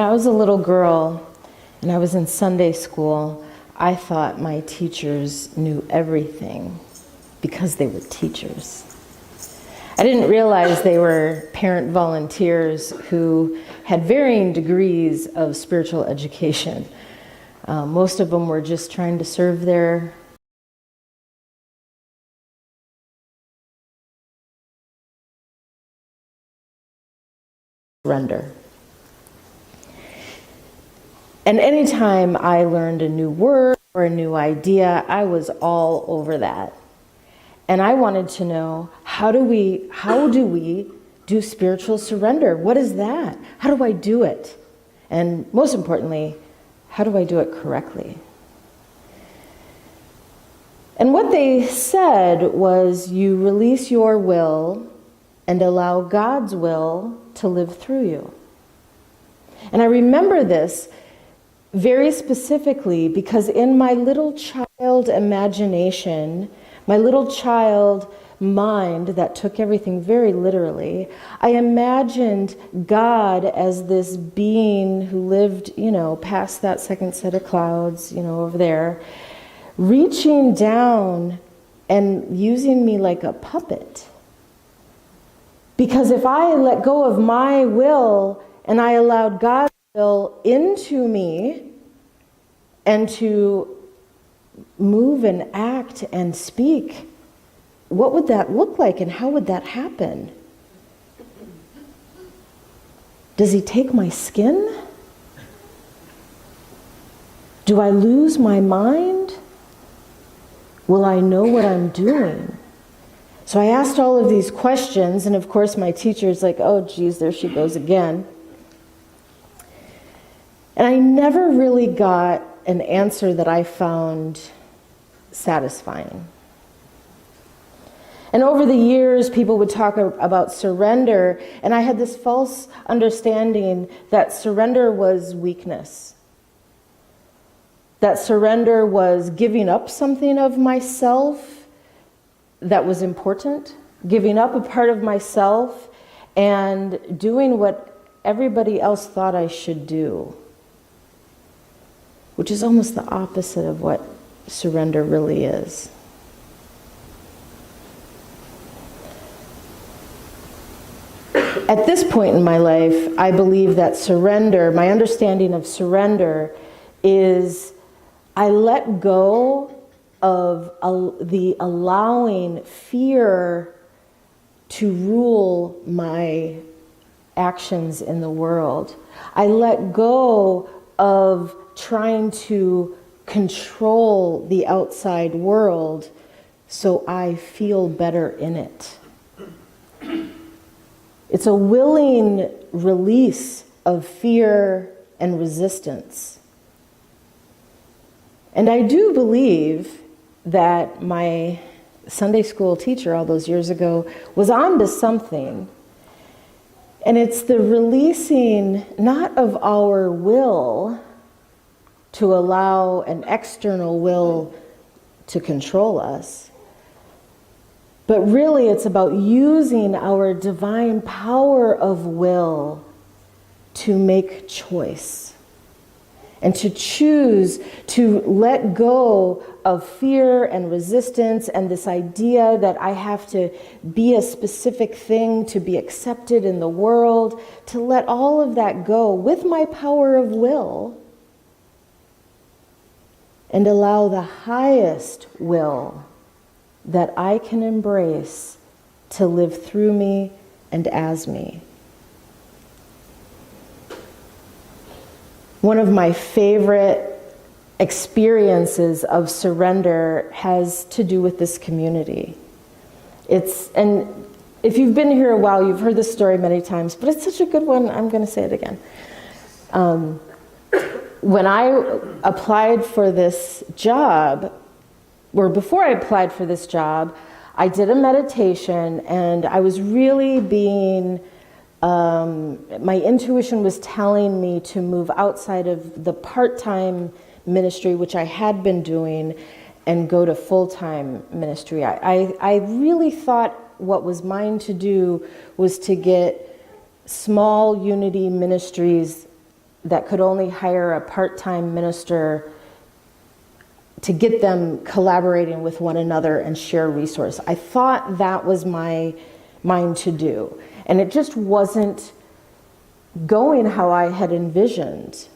I was a little girl and I was in Sunday school, I thought my teachers knew everything because they were teachers. I didn't realize they were parent volunteers who had varying degrees of spiritual education. Most of them were just trying to serve their surrender. And anytime I learned a new word or a new idea, I was all over that. And I wanted to know, how do we do spiritual surrender? What is that? How do I do it? And most importantly, how do I do it correctly? And what they said was, you release your will and allow God's will to live through you. And I remember this very specifically because in my little child imagination, my little child mind that took everything very literally, I imagined God as this being who lived, past that second set of clouds, over there, reaching down and using me like a puppet. Because if I let go of my will and I allowed God's will into me and to move and act and speak, what would that look like and how would that happen? Does he take my skin? Do I lose my mind? Will I know what I'm doing? So I asked all of these questions, and of course my teacher's like, oh geez, there she goes again. And I never really got an answer that I found satisfying. And over the years, people would talk about surrender, and I had this false understanding that surrender was weakness. That surrender was giving up something of myself that was important, giving up a part of myself, and doing what everybody else thought I should do, which is almost the opposite of what surrender really is. At this point in my life, I believe that surrender, my understanding of surrender is I let go of the allowing fear to rule my actions in the world. I let go of trying to control the outside world so I feel better in it. It's a willing release of fear and resistance. And I do believe that my Sunday school teacher all those years ago was onto something. And it's the releasing not of our will to allow an external will to control us, but really it's about using our divine power of will to make choice and to choose to let go of fear and resistance and this idea that I have to be a specific thing to be accepted in the world, to let all of that go with my power of will and allow the highest will that I can embrace to live through me and as me. One of my favorite experiences of surrender has to do with this community. And if you've been here a while, you've heard this story many times, but it's such a good one, I'm going to say it again. When I applied for this job, or before I applied for this job, I did a meditation and I was really being, my intuition was telling me to move outside of the part-time ministry, which I had been doing, and go to full-time ministry. I really thought what was mine to do was to get small unity ministries that could only hire a part-time minister to get them collaborating with one another and share resources. I thought that was mine to do. And it just wasn't going how I had envisioned.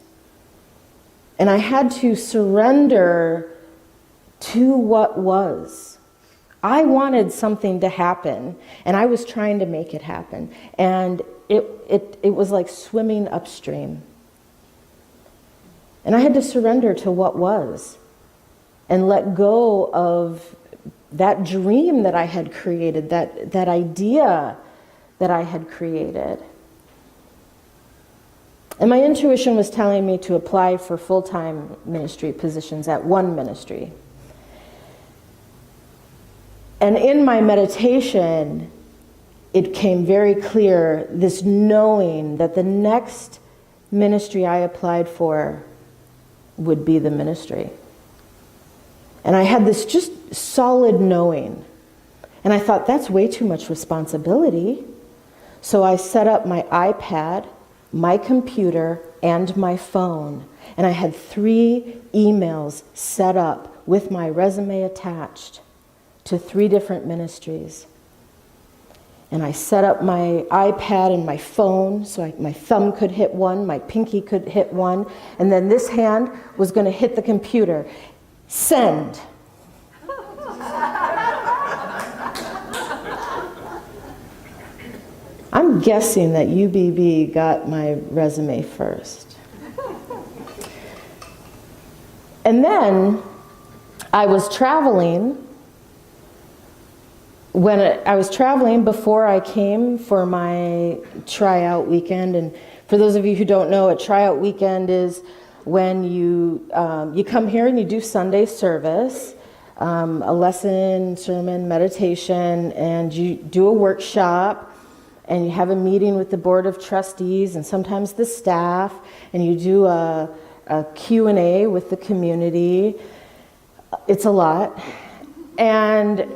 And I had to surrender to what was. I wanted something to happen, and I was trying to make it happen. And it was like swimming upstream. And I had to surrender to what was and let go of that dream that I had created, that idea that I had created. And my intuition was telling me to apply for full-time ministry positions at one ministry. And in my meditation, it came very clear, this knowing that the next ministry I applied for would be the ministry. And I had this just solid knowing. And I thought, that's way too much responsibility. So I set up my iPad, my computer, and my phone. And I had 3 emails set up with my resume attached to 3 different ministries. And I set up my iPad and my phone so my thumb could hit one, my pinky could hit one, and then this hand was going to hit the computer. Send. I'm guessing that UBB got my resume first. And then I was traveling. When I was traveling before I came for my tryout weekend, and for those of you who don't know, a tryout weekend is when you come here and you do Sunday service, a lesson, sermon, meditation, and you do a workshop, and you have a meeting with the board of trustees and sometimes the staff, and you do a Q&A with the community. It's a lot. And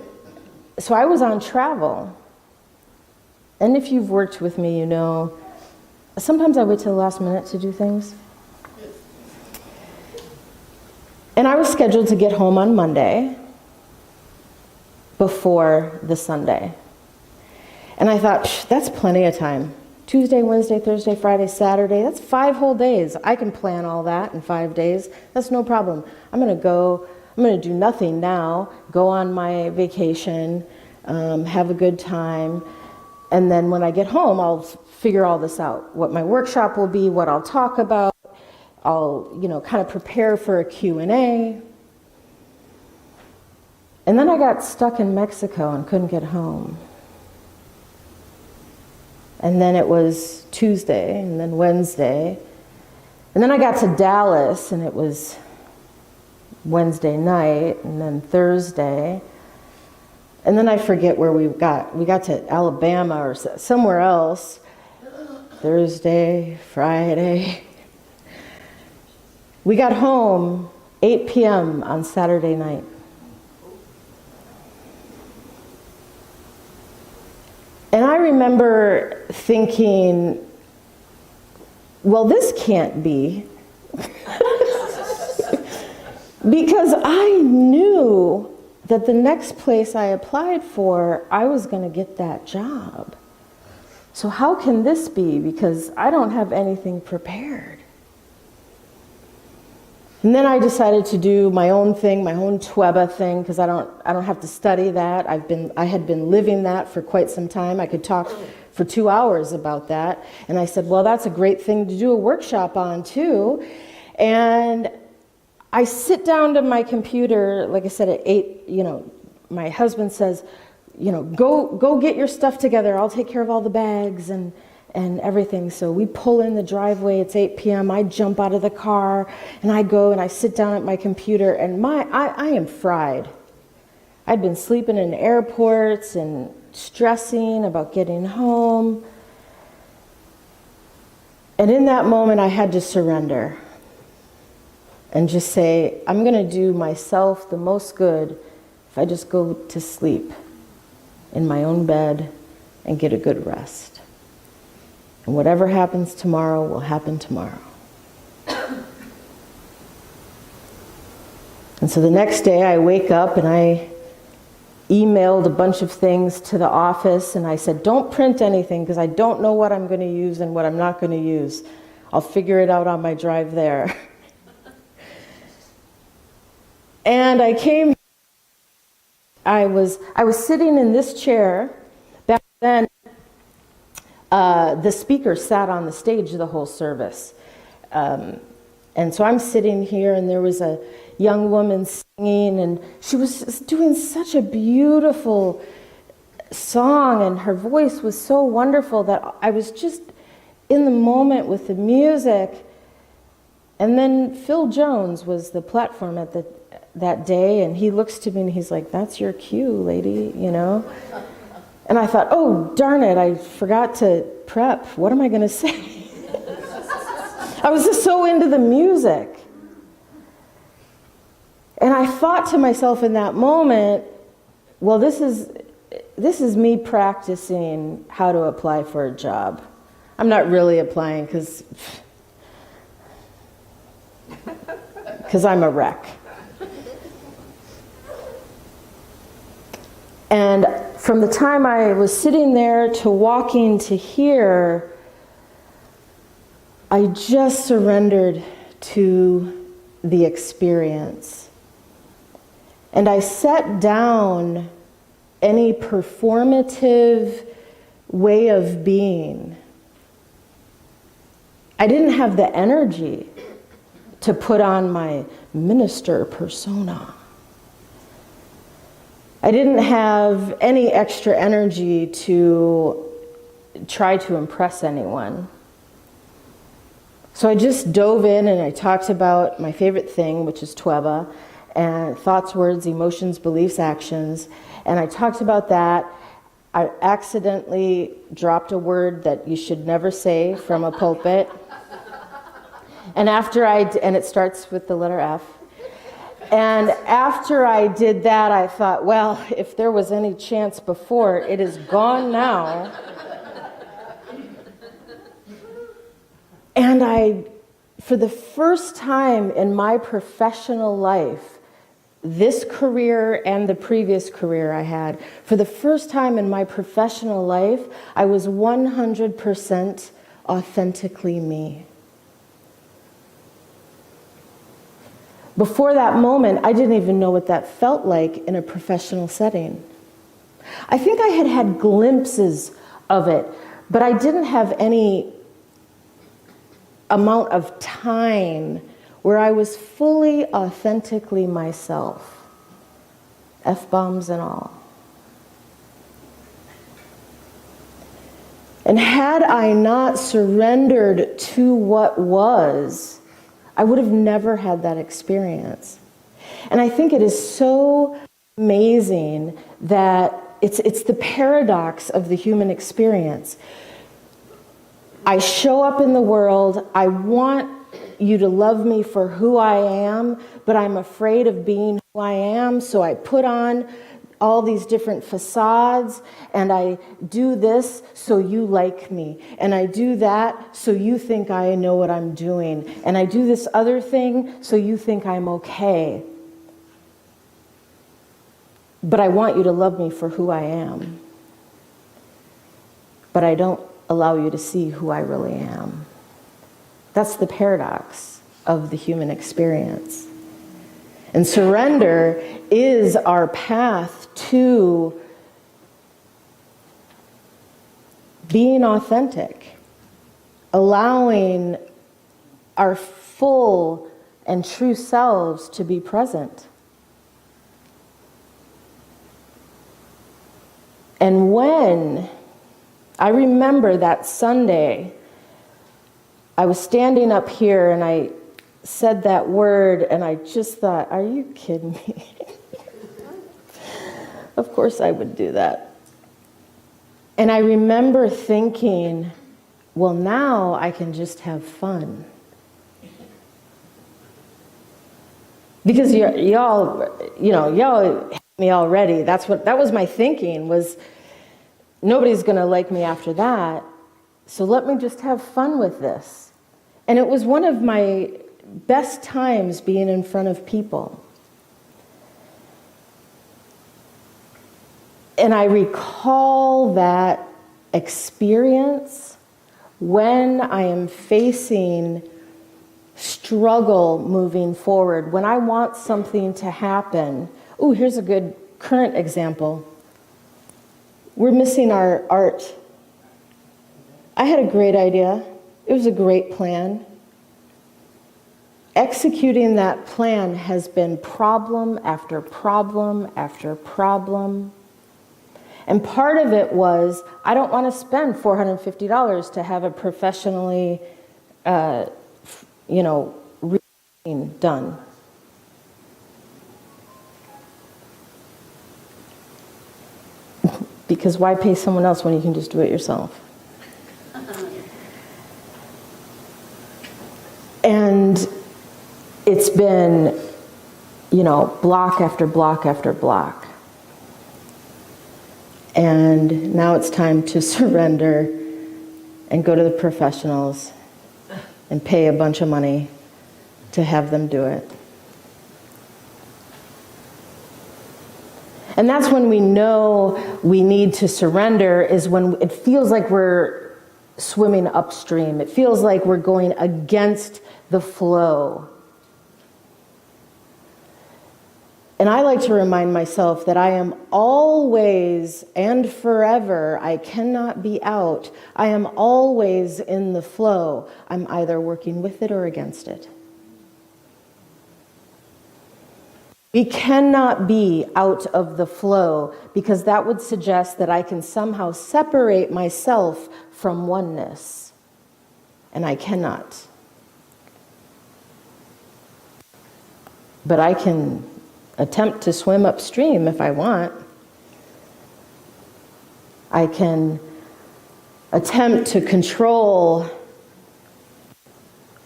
so I was on travel. And if you've worked with me, you know, sometimes I wait till the last minute to do things. And I was scheduled to get home on Monday before the Sunday. And I thought, that's plenty of time. Tuesday, Wednesday, Thursday, Friday, Saturday, that's 5 whole days. I can plan all that in 5 days. That's no problem. I'm going to do nothing now, go on my vacation, have a good time, and then when I get home, I'll figure all this out. What my workshop will be, what I'll talk about. I'll, kind of prepare for a Q&A. And then I got stuck in Mexico and couldn't get home. And then it was Tuesday, and then Wednesday. And then I got to Dallas, and it was Wednesday night, and then Thursday. And then I forget where we got. We got to Alabama or somewhere else. Thursday, Friday. We got home 8 p.m. on Saturday night. And I remember thinking, well, this can't be. Because I knew that the next place I applied for, I was going to get that job. So how can this be? Because I don't have anything prepared. And then I decided to do my own thing, my own TWEBA thing, because I don't have to study that. I had been living that for quite some time. I could talk for 2 hours about that. And I said, well, that's a great thing to do a workshop on too. And I sit down to my computer, like I said, at 8, my husband says, go get your stuff together. I'll take care of all the bags and everything. So we pull in the driveway. It's 8 p.m. I jump out of the car and I go and I sit down at my computer, and I am fried. I'd been sleeping in airports and stressing about getting home. And in that moment, I had to surrender and just say, I'm going to do myself the most good if I just go to sleep in my own bed and get a good rest. And whatever happens tomorrow will happen tomorrow. And so the next day I wake up and I emailed a bunch of things to the office, and I said, don't print anything because I don't know what I'm going to use and what I'm not going to use. I'll figure it out on my drive there. And I came, I was sitting in this chair. Back then, the speaker sat on the stage the whole service. And so I'm sitting here, and there was a young woman singing, and she was just doing such a beautiful song, and her voice was so wonderful that I was just in the moment with the music. And then Phil Jones was the platform at that day, and he looks to me and he's like, that's your cue, lady, you know? And I thought, oh, darn it, I forgot to prep. What am I going to say? I was just so into the music. And I thought to myself in that moment, well, this is me practicing how to apply for a job. I'm not really applying because I'm a wreck. And from the time I was sitting there to walking to here, I just surrendered to the experience. And I set down any performative way of being. I didn't have the energy to put on my minister persona. I didn't have any extra energy to try to impress anyone. So I just dove in and I talked about my favorite thing, which is Tweba, and thoughts, words, emotions, beliefs, actions. And I talked about that. I accidentally dropped a word that you should never say from a pulpit. And and it starts with the letter F. And after I did that, I thought, well, if there was any chance before, it is gone now. And for the first time in my professional life, this career and the previous career I had, for the first time in my professional life, I was 100% authentically me. Before that moment, I didn't even know what that felt like in a professional setting. I think I had glimpses of it, but I didn't have any amount of time where I was fully authentically myself, F-bombs and all. And had I not surrendered to what was, I would have never had that experience. And I think it is so amazing that it's the paradox of the human experience. I show up in the world, I want you to love me for who I am, but I'm afraid of being who I am, so I put on all these different facades, and I do this so you like me, and I do that so you think I know what I'm doing, and I do this other thing so you think I'm okay. But I want you to love me for who I am. But I don't allow you to see who I really am. That's the paradox of the human experience. And surrender is our path to being authentic, allowing our full and true selves to be present. And when I remember that Sunday, I was standing up here and I said that word and I just thought, are you kidding me? Of course I would do that. And I remember thinking, well, now I can just have fun. Because y'all hate me already. That was my thinking, was nobody's going to like me after that. So let me just have fun with this. And it was one of my best times being in front of people. And I recall that experience when I am facing struggle moving forward, when I want something to happen. Ooh, here's a good current example. We're missing our art. I had a great idea. It was a great plan. Executing that plan has been problem after problem after problem. And part of it was, I don't want to spend $450 to have a professionally, done. Because why pay someone else when you can just do it yourself? And it's been, block after block after block. And now it's time to surrender and go to the professionals and pay a bunch of money to have them do it. And that's when we know we need to surrender, is when it feels like we're swimming upstream. It feels like we're going against the flow. And I like to remind myself that I am always and forever, I cannot be out. I am always in the flow. I'm either working with it or against it. We cannot be out of the flow, because that would suggest that I can somehow separate myself from oneness. And I cannot. But I can attempt to swim upstream if I want. I can attempt to control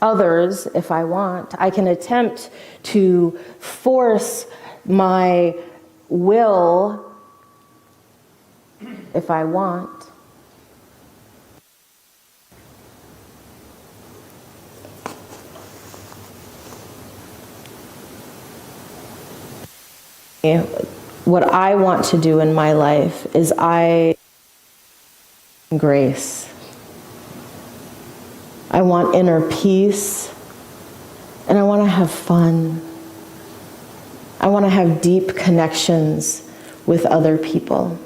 others if I want. I can attempt to force my will if I want. What I want to do in my life is grace. I want inner peace, and I want to have fun. I want to have deep connections with other people.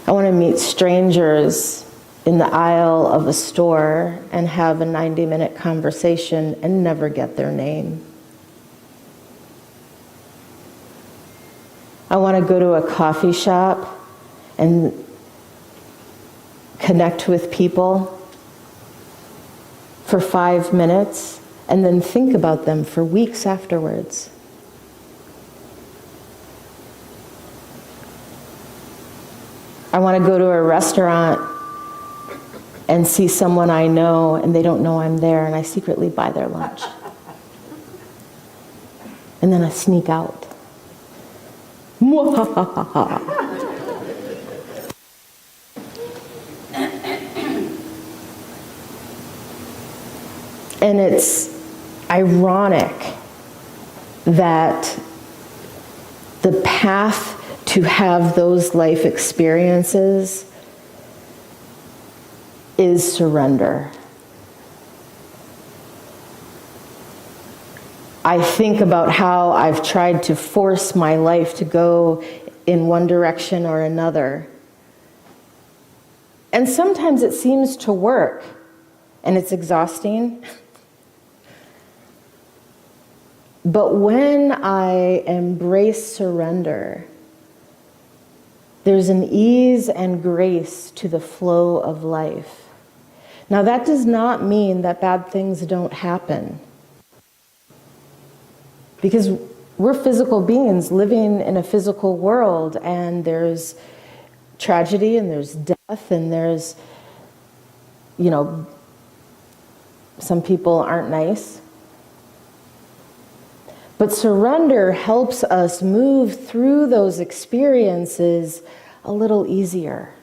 I want to meet strangers in the aisle of a store and have a 90-minute conversation and never get their name. I want to go to a coffee shop and connect with people for 5 minutes and then think about them for weeks afterwards. I want to go to a restaurant and see someone I know and they don't know I'm there, and I secretly buy their lunch. And then I sneak out. And it's ironic that the path to have those life experiences is surrender. I think about how I've tried to force my life to go in one direction or another. And sometimes it seems to work, and it's exhausting. But when I embrace surrender, there's an ease and grace to the flow of life. Now, that does not mean that bad things don't happen. Because we're physical beings living in a physical world, and there's tragedy, and there's death, and there's, some people aren't nice. But surrender helps us move through those experiences a little easier.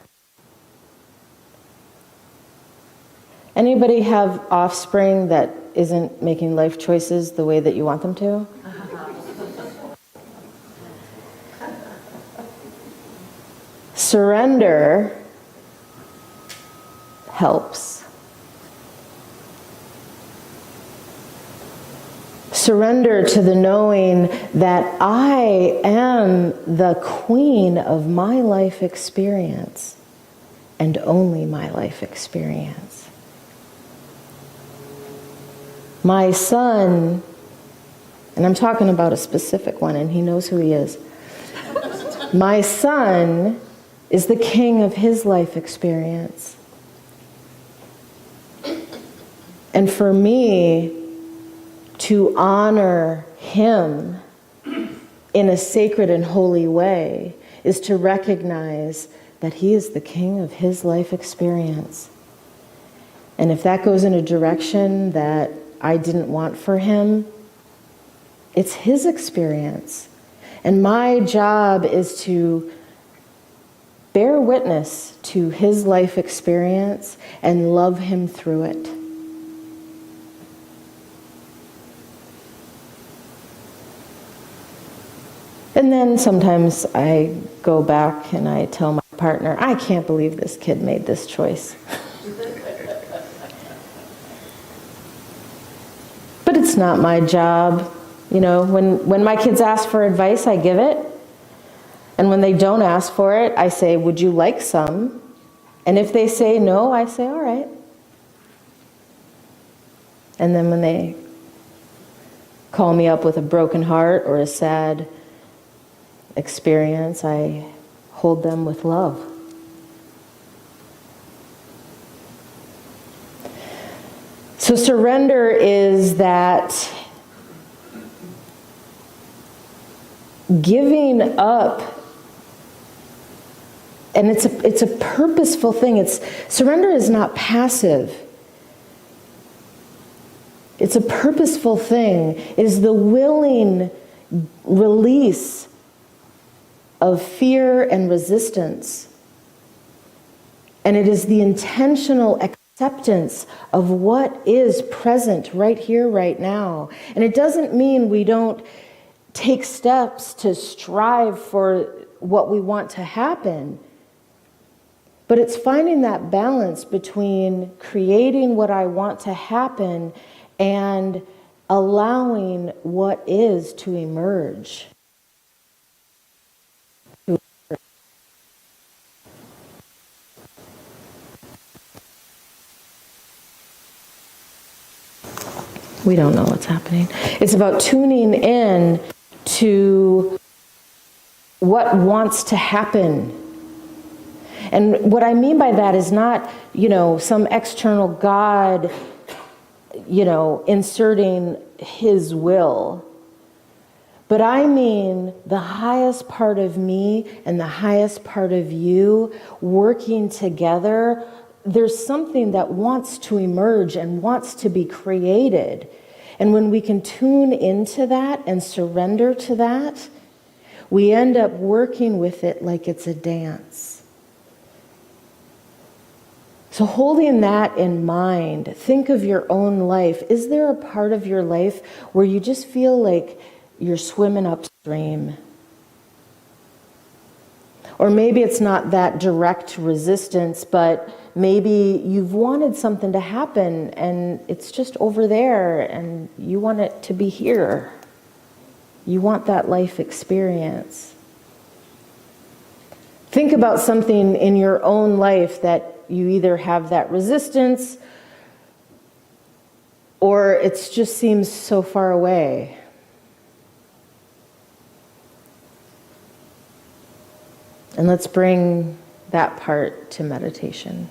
Anybody have offspring that isn't making life choices the way that you want them to? Surrender helps. Surrender to the knowing that I am the queen of my life experience and only my life experience. My son, and I'm talking about a specific one, and he knows who he is. My son is the king of his life experience. And for me to honor him in a sacred and holy way is to recognize that he is the king of his life experience. And if that goes in a direction that I didn't want for him, it's his experience. And my job is to bear witness to his life experience and love him through it. And then sometimes I go back and I tell my partner, I can't believe this kid made this choice. But it's not my job. You know, when my kids ask for advice, I give it. And when they don't ask for it, I say, would you like some? And if they say no, I say, all right. And then when they call me up with a broken heart or a sad experience, I hold them with love. So surrender is that giving up, and it's a purposeful thing. Surrender is not passive. It's a purposeful thing. It is the willing release of fear and resistance. And it is the intentional acceptance of what is present right here, right now. And it doesn't mean we don't take steps to strive for what we want to happen. But it's finding that balance between creating what I want to happen and allowing what is to emerge. We don't know what's happening. It's about tuning in to what wants to happen. And what I mean by that is not, some external God, inserting his will. But I mean the highest part of me and the highest part of you working together. There's something that wants to emerge and wants to be created. And when we can tune into that and surrender to that, we end up working with it like it's a dance. So holding that in mind, think of your own life. Is there a part of your life where you just feel like you're swimming upstream? Or maybe it's not that direct resistance, but maybe you've wanted something to happen and it's just over there and you want it to be here. You want that life experience. Think about something in your own life that you either have that resistance or it just seems so far away. And let's bring that part to meditation.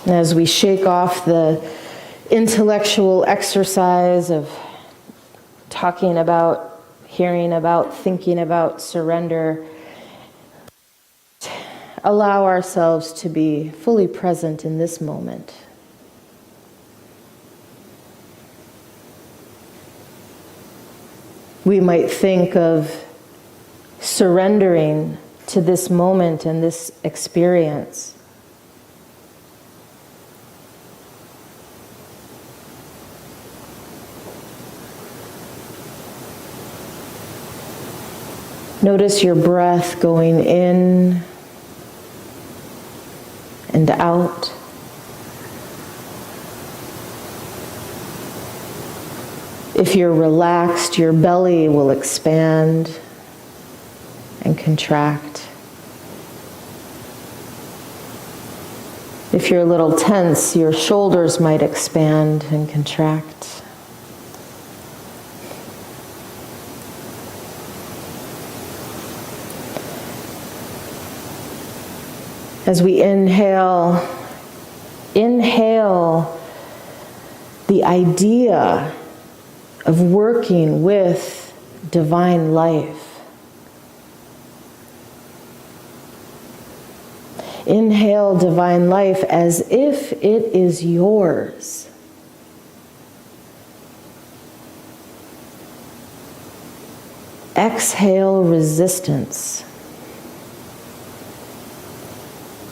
And as we shake off the intellectual exercise of talking about, hearing about, thinking about surrender, allow ourselves to be fully present in this moment. We might think of surrendering to this moment and this experience. Notice your breath going in and out. If you're relaxed, your belly will expand and contract. If you're a little tense, your shoulders might expand and contract. As we inhale the idea of working with divine life. Inhale divine life as if it is yours. Exhale resistance.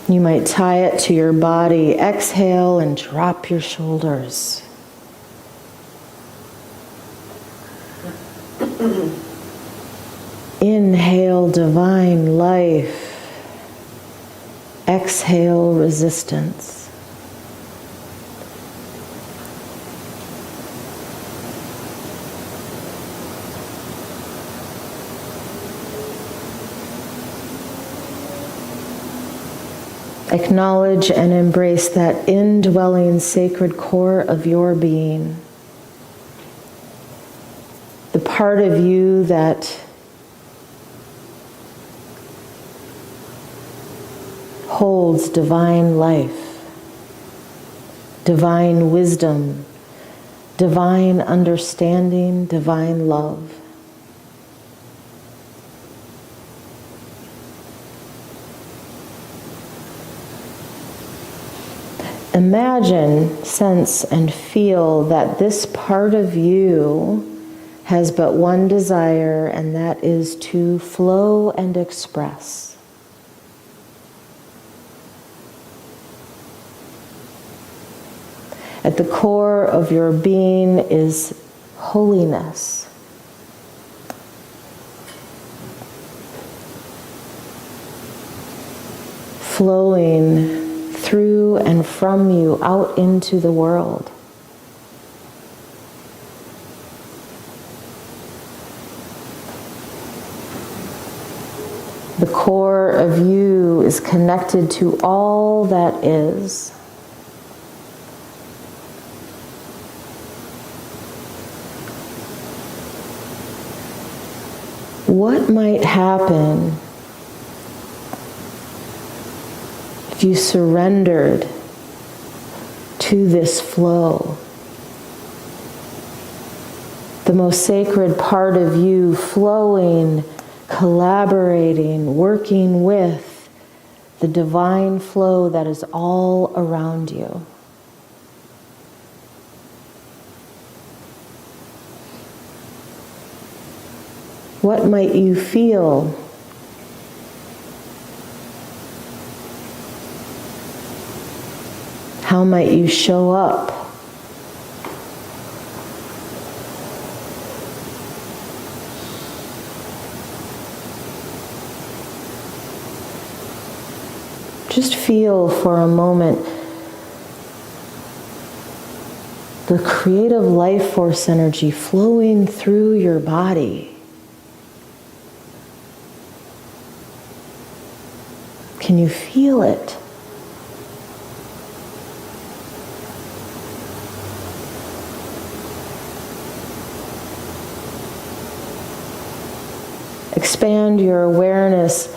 You might tie it to your body. Exhale and drop your shoulders. Inhale divine life. Exhale resistance. Acknowledge and embrace that indwelling sacred core of your being. The part of you that holds divine life, divine wisdom, divine understanding, divine love. Imagine, sense, and feel that this part of you has but one desire, and that is to flow and express. At the core of your being is holiness. Flowing through and from you out into the world. The core of you is connected to all that is. What might happen if you surrendered to this flow? The most sacred part of you flowing, collaborating, working with the divine flow that is all around you. What might you feel? How might you show up? Just feel for a moment the creative life force energy flowing through your body. Can you feel it? Expand your awareness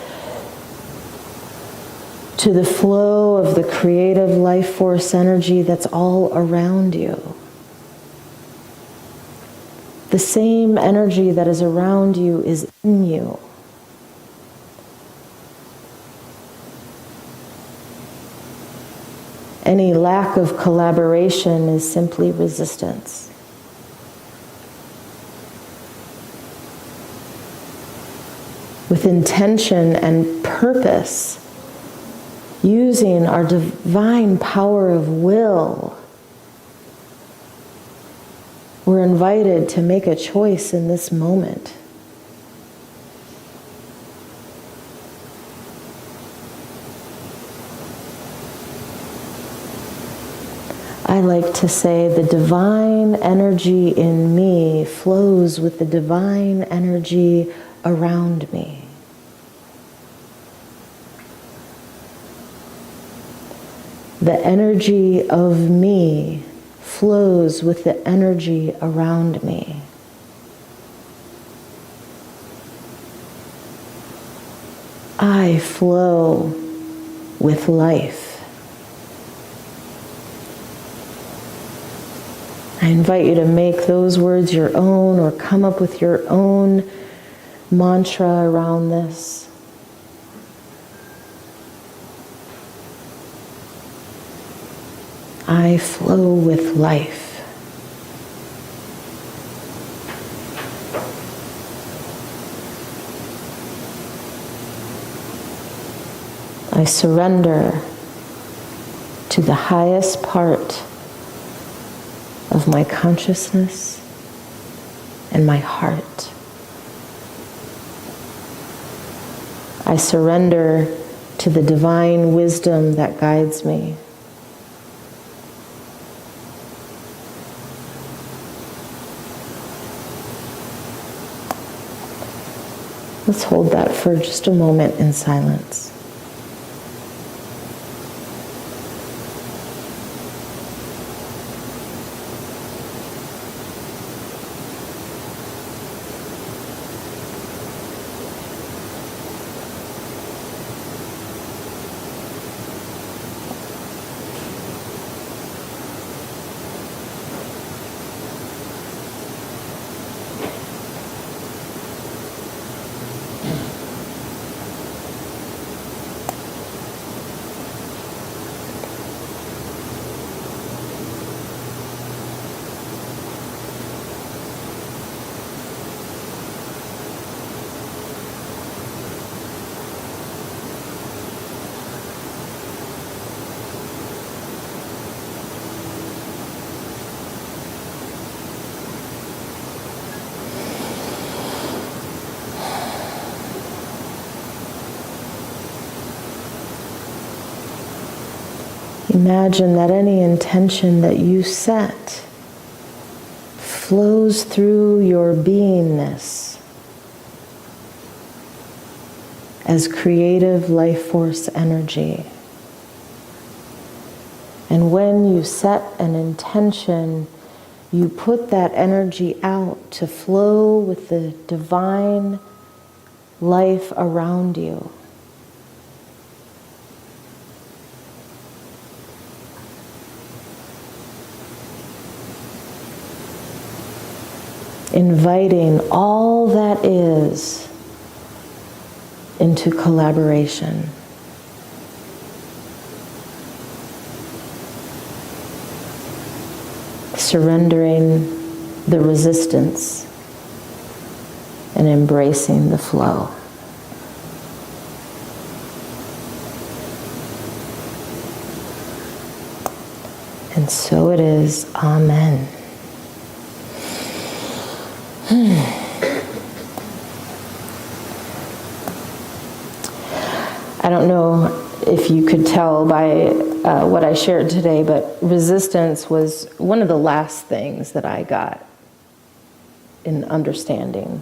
to the flow of the creative life force energy that's all around you. The same energy that is around you is in you. Any lack of collaboration is simply resistance. With intention and purpose, using our divine power of will, we're invited to make a choice in this moment. to say the divine energy in me flows with the divine energy around me. The energy of me flows with the energy around me. I flow with life. I invite you to make those words your own or come up with your own mantra around this. I flow with life. I surrender to the highest part of my consciousness and my heart. I surrender to the divine wisdom that guides me. Let's hold that for just a moment in silence. Imagine that any intention that you set flows through your beingness as creative life force energy. And when you set an intention, you put that energy out to flow with the divine life around you. Inviting all that is into collaboration. Surrendering the resistance and embracing the flow. And so it is. Amen. I don't know if you could tell by what I shared today, but resistance was one of the last things that I got in understanding.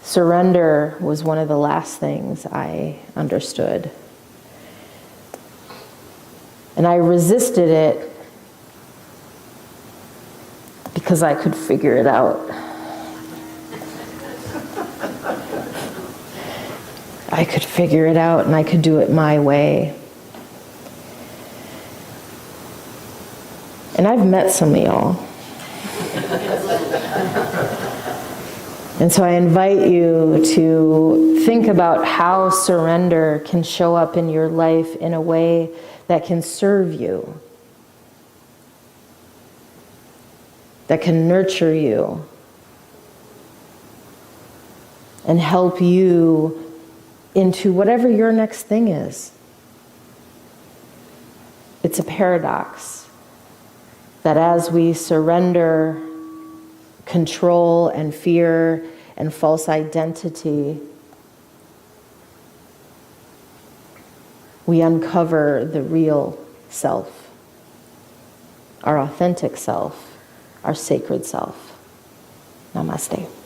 Surrender was one of the last things I understood. And I resisted it because I could figure it out. I could figure it out and I could do it my way. And I've met some of y'all. And so I invite you to think about how surrender can show up in your life in a way that can serve you, that can nurture you, and help you into whatever your next thing is. It's a paradox that as we surrender control and fear and false identity, we uncover the real self. our authentic self, our sacred self. Namaste.